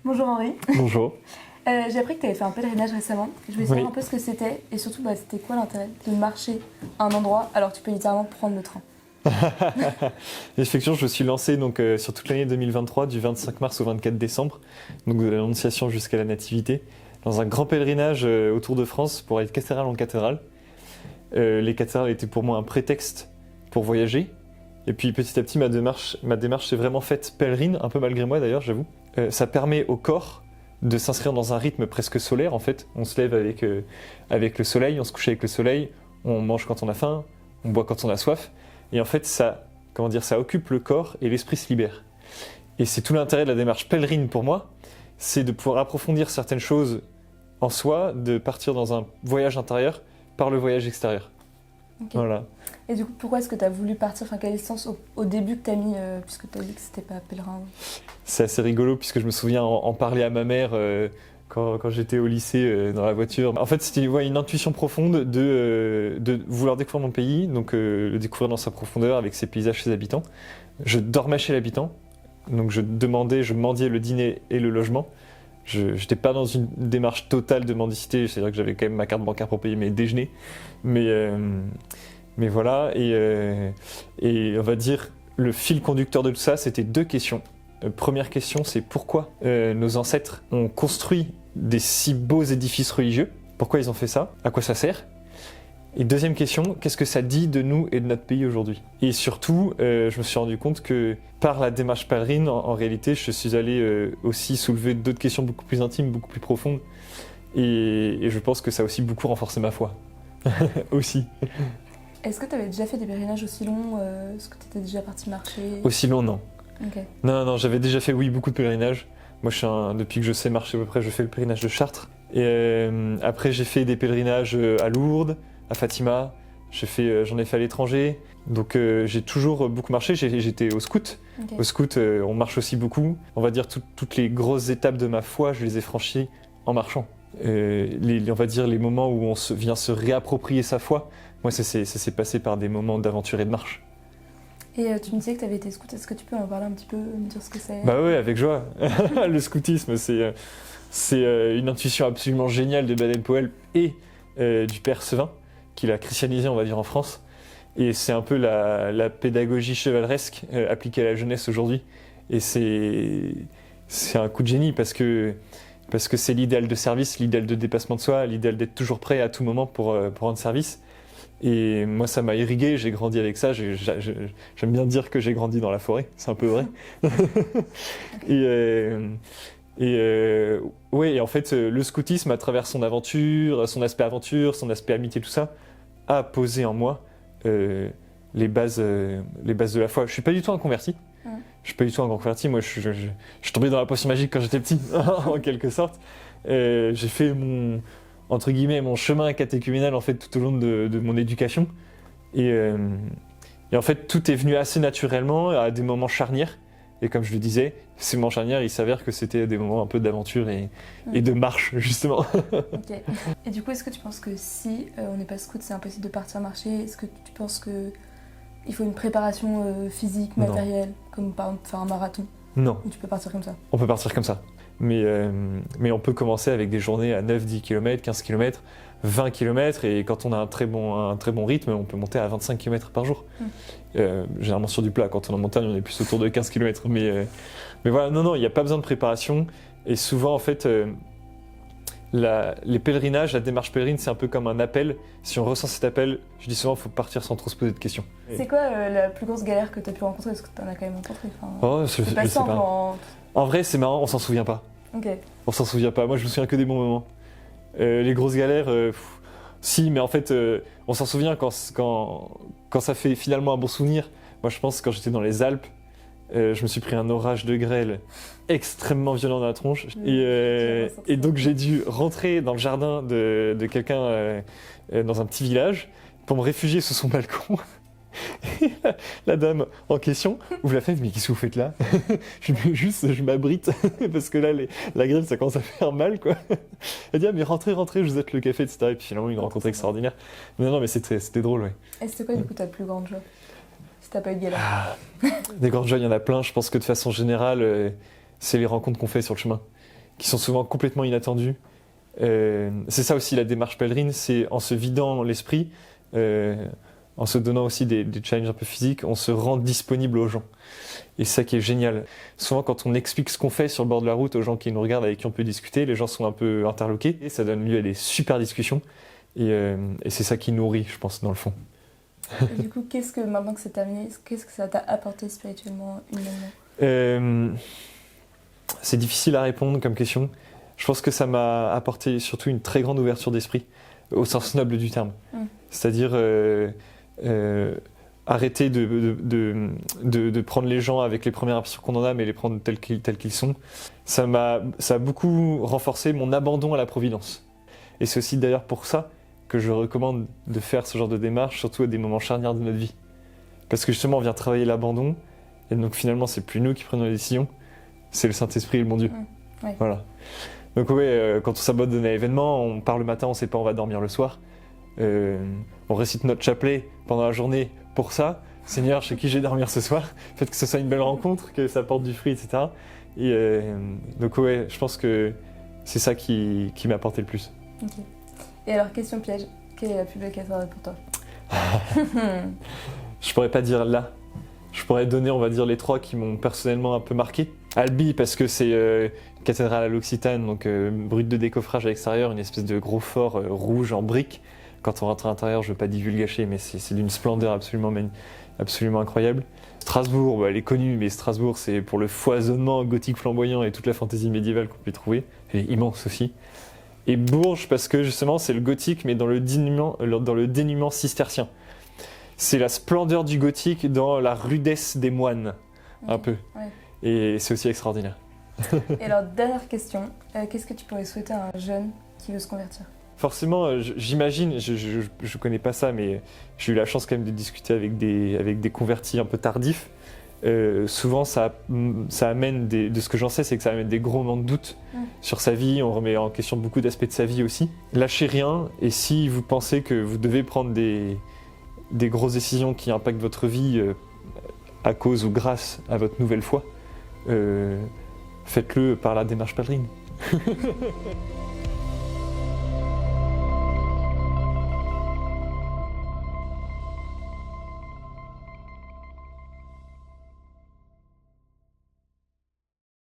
Bonjour Henri. Bonjour. J'ai appris que tu avais fait un pèlerinage récemment. Je voulais savoir un peu ce que c'était et surtout c'était quoi l'intérêt de marcher à un endroit alors que tu peux littéralement prendre le train. Effectivement, je me suis lancé sur toute l'année 2023, du 25 mars au 24 décembre, donc de l'Annonciation jusqu'à la Nativité, dans un grand pèlerinage autour de France pour aller de cathédrale en cathédrale. Les cathédrales étaient pour moi un prétexte pour voyager. Et puis petit à petit, ma démarche s'est vraiment faite pèlerine, un peu malgré moi d'ailleurs, j'avoue. Ça permet au corps de s'inscrire dans un rythme presque solaire en fait. On se lève avec le soleil, on se couche avec le soleil, on mange quand on a faim, on boit quand on a soif. Et en fait, ça occupe le corps et l'esprit se libère. Et c'est tout l'intérêt de la démarche pèlerine pour moi, c'est de pouvoir approfondir certaines choses en soi, de partir dans un voyage intérieur par le voyage extérieur. Okay. Voilà. Et du coup, pourquoi est-ce que tu as voulu partir, quel est le sens au début que tu as mis, puisque tu as dit que c'était pas pèlerin? C'est assez rigolo, puisque je me souviens en parler à ma mère quand j'étais au lycée dans la voiture. En fait, c'était une intuition profonde de vouloir découvrir mon pays, donc le découvrir dans sa profondeur avec ses paysages, ses habitants. Je dormais chez l'habitant, donc je mendiais le dîner et le logement. Je n'étais pas dans une démarche totale de mendicité, c'est-à-dire que j'avais quand même ma carte bancaire pour payer mes déjeuners. Mais voilà, et on va dire, le fil conducteur de tout ça, c'était deux questions. Première question, c'est pourquoi nos ancêtres ont construit des si beaux édifices religieux? Pourquoi ils ont fait ça? À quoi ça sert? Et deuxième question, qu'est-ce que ça dit de nous et de notre pays aujourd'hui? Et surtout, je me suis rendu compte que par la démarche pèlerine, en réalité, je suis allé aussi soulever d'autres questions beaucoup plus intimes, beaucoup plus profondes. Et je pense que ça a aussi beaucoup renforcé ma foi. aussi. Est-ce que tu avais déjà fait des pèlerinages aussi longs? Est-ce que tu étais déjà parti marcher? Aussi long, non. Okay. Non, j'avais déjà fait, beaucoup de pèlerinages. Moi, depuis que je sais marcher à peu près, je fais le pèlerinage de Chartres. Et après, j'ai fait des pèlerinages à Lourdes, à Fatima. J'en ai fait à l'étranger. Donc, j'ai toujours beaucoup marché. J'étais au scout. Okay. Au scout, on marche aussi beaucoup. On va dire toutes les grosses étapes de ma foi, je les ai franchies en marchant. On va dire les moments où on vient se réapproprier sa foi, moi, ça s'est passé par des moments d'aventure et de marche. Et tu me disais que tu avais été scout, est-ce que tu peux en parler un petit peu, me dire ce que c'est? Bah oui, avec joie. Le scoutisme, c'est une intuition absolument géniale de Baden-Powell et du père Sevin, qui l'a christianisé, on va dire, en France. Et c'est un peu la pédagogie chevaleresque appliquée à la jeunesse aujourd'hui. Et c'est un coup de génie parce que c'est l'idéal de service, l'idéal de dépassement de soi, l'idéal d'être toujours prêt à tout moment pour rendre service. Et moi, ça m'a irrigué, j'ai grandi avec ça. J'aime bien dire que j'ai grandi dans la forêt, c'est un peu vrai. Et en fait, le scoutisme, à travers son aventure, son aspect amitié, tout ça, a posé en moi les bases de la foi. Je suis pas du tout un converti. Je suis pas du tout un grand converti. Moi, je suis tombé dans la potion magique quand j'étais petit, en quelque sorte. J'ai fait entre guillemets, mon chemin catéchuménal en fait tout au long de mon éducation. Et en fait, tout est venu assez naturellement à des moments charnières. Et comme je le disais, ces moments charnières, il s'avère que c'était des moments un peu d'aventure et de marche, justement. Okay. Et du coup, est-ce que tu penses que si on n'est pas scout, c'est impossible de partir marcher? Est-ce que tu penses qu'il faut une préparation physique, matérielle, comme par exemple faire un marathon? Non. Ou tu peux partir comme ça? On peut partir comme ça. Mais on peut commencer avec des journées à 9-10 km, 15 km, 20 km, et quand on a un très bon rythme, on peut monter à 25 km par jour. Généralement sur du plat, quand on est en montagne, on est plus autour de 15 km. Mais voilà, non, il n'y a pas besoin de préparation. Et souvent, en fait, les pèlerinages, la démarche pèlerine, c'est un peu comme un appel. Si on ressent cet appel, je dis souvent, il faut partir sans trop se poser de questions. C'est quoi la plus grosse galère que tu as pu rencontrer? Parce que tu en as quand même rencontré. C'est pas simple. En vrai, c'est marrant, on s'en souvient pas. Okay. On s'en souvient pas. Moi, je me souviens que des bons moments. Les grosses galères, si, mais en fait, on s'en souvient quand ça fait finalement un bon souvenir. Moi, je pense que quand j'étais dans les Alpes, je me suis pris un orage de grêle extrêmement violent dans la tronche. Et donc, j'ai dû rentrer dans le jardin de quelqu'un dans un petit village pour me réfugier sous son balcon. La dame en question ouvre la fenêtre, mais qu'est-ce que vous faites là? Je m'abrite parce que là la grêle ça commence à faire mal quoi. Elle dit mais rentrez, je vous êtes le café etc. Et puis finalement une rencontre extraordinaire. Non mais c'était drôle ouais. Et c'était quoi du coup ta plus grande joie? Si t'as pas eu de galère? Des grandes joies il y en a plein. Je pense que de façon générale c'est les rencontres qu'on fait sur le chemin, qui sont souvent complètement inattendues. C'est ça aussi la démarche pèlerine, c'est en se vidant l'esprit, en se donnant aussi des challenges un peu physiques, on se rend disponible aux gens. Et c'est ça qui est génial. Souvent quand on explique ce qu'on fait sur le bord de la route aux gens qui nous regardent, avec qui on peut discuter, les gens sont un peu interloqués, et ça donne lieu à des super discussions. Et c'est ça qui nourrit, je pense, dans le fond. Et du coup, maintenant que c'est terminé, qu'est-ce que ça t'a apporté spirituellement, humainement? C'est difficile à répondre comme question. Je pense que ça m'a apporté surtout une très grande ouverture d'esprit, au sens noble du terme. C'est-à-dire arrêter de prendre les gens avec les premières impressions qu'on en a, mais les prendre tels qu'ils sont. Ça a beaucoup renforcé mon abandon à la providence. Et c'est aussi d'ailleurs pour ça que je recommande de faire ce genre de démarche, surtout à des moments charnières de notre vie. Parce que justement, on vient travailler l'abandon, et donc finalement, c'est plus nous qui prenons les décisions, c'est le Saint-Esprit et le bon Dieu. Ouais. Voilà. Donc quand on s'abandonne à l'événement, on part le matin, on ne sait pas, on va dormir le soir. On récite notre chapelet pendant la journée pour ça. Seigneur, chez qui je vais dormir ce soir? Faites que ce soit une belle rencontre, que ça porte du fruit, etc. Et donc je pense que c'est ça qui m'a apporté le plus. Okay. Et alors, question piège, quelle est la plus belle cathédrale pour toi? Je pourrais pas dire là. Je pourrais donner, on va dire, les 3 qui m'ont personnellement un peu marqué. Albi, parce que c'est une cathédrale à l'Occitane, donc brute de décoffrage à l'extérieur, une espèce de gros fort rouge en briques. Quand on rentre à l'intérieur, je ne veux pas divulgacher, mais c'est d'une splendeur absolument incroyable. Strasbourg, elle est connue, mais Strasbourg, c'est pour le foisonnement gothique flamboyant et toute la fantaisie médiévale qu'on peut y trouver. Elle est immense aussi. Et Bourges, parce que justement, c'est le gothique, mais dans le dénuement cistercien. C'est la splendeur du gothique dans la rudesse des moines, un peu. Ouais. Et c'est aussi extraordinaire. Et alors, dernière question, qu'est-ce que tu pourrais souhaiter à un jeune qui veut se convertir? Forcément, j'imagine, je connais pas ça, mais j'ai eu la chance quand même de discuter avec des convertis un peu tardifs. Souvent, ça amène de ce que j'en sais, c'est que ça amène des gros moments de doute sur sa vie. On remet en question beaucoup d'aspects de sa vie aussi. Lâchez rien, et si vous pensez que vous devez prendre des grosses décisions qui impactent votre vie à cause ou grâce à votre nouvelle foi, faites-le par la démarche pèlerine.